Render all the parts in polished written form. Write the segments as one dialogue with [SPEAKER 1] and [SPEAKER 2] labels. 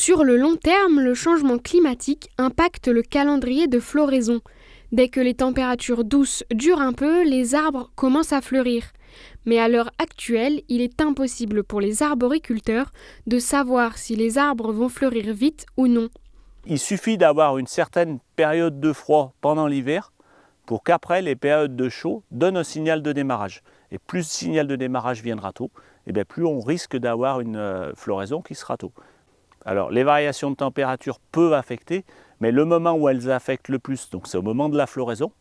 [SPEAKER 1] Sur le long terme, le changement climatique impacte le calendrier de floraison. Dès que les températures douces durent un peu, les arbres commencent à fleurir. Mais à l'heure actuelle, il est impossible pour les arboriculteurs de savoir si les arbres vont fleurir vite ou non.
[SPEAKER 2] Il suffit d'avoir une certaine période de froid pendant l'hiver pour qu'après les périodes de chaud donnent un signal de démarrage. Et plus le signal de démarrage viendra tôt, et bien plus on risque d'avoir une floraison qui sera tôt. Alors les variations de température peuvent affecter, mais le moment où elles affectent le plus, donc c'est au moment de la floraison,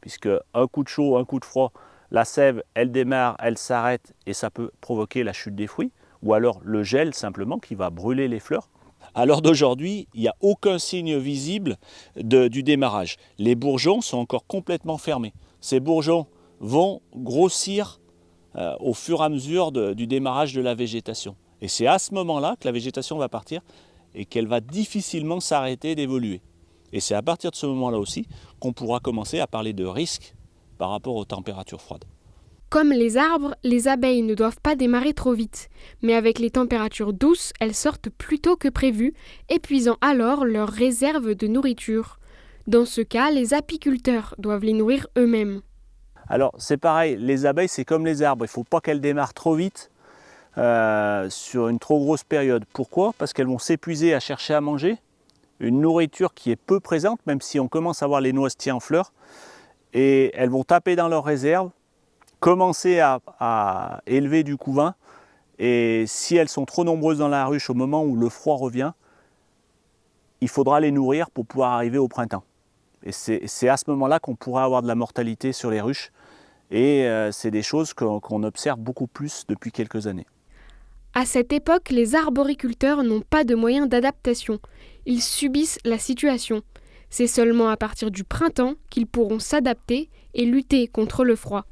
[SPEAKER 2] puisque un coup de chaud, un coup de froid, la sève, elle démarre, elle s'arrête et ça peut provoquer la chute des fruits, ou alors le gel simplement qui va brûler les fleurs. À l'heure d'aujourd'hui, il n'y a aucun signe visible du démarrage. Les bourgeons sont encore complètement fermés. Ces bourgeons vont grossir au fur et à mesure du démarrage de la végétation. Et c'est à ce moment-là que la végétation va partir et qu'elle va difficilement s'arrêter d'évoluer. Et c'est à partir de ce moment-là aussi qu'on pourra commencer à parler de risques par rapport aux températures froides.
[SPEAKER 1] Comme les arbres, les abeilles ne doivent pas démarrer trop vite. Mais avec les températures douces, elles sortent plus tôt que prévu, épuisant alors leurs réserves de nourriture. Dans ce cas, les apiculteurs doivent les nourrir eux-mêmes.
[SPEAKER 2] Alors c'est pareil, les abeilles c'est comme les arbres, il ne faut pas qu'elles démarrent trop vite sur une trop grosse période. Pourquoi ? Parce qu'elles vont s'épuiser à chercher à manger, une nourriture qui est peu présente, même si on commence à voir les noisetiers en fleurs, et elles vont taper dans leurs réserves, commencer à élever du couvain, et si elles sont trop nombreuses dans la ruche au moment où le froid revient, il faudra les nourrir pour pouvoir arriver au printemps. Et c'est à ce moment-là qu'on pourra avoir de la mortalité sur les ruches, et c'est des choses qu'on observe beaucoup plus depuis quelques années.
[SPEAKER 1] À cette époque, les arboriculteurs n'ont pas de moyens d'adaptation. Ils subissent la situation. C'est seulement à partir du printemps qu'ils pourront s'adapter et lutter contre le froid.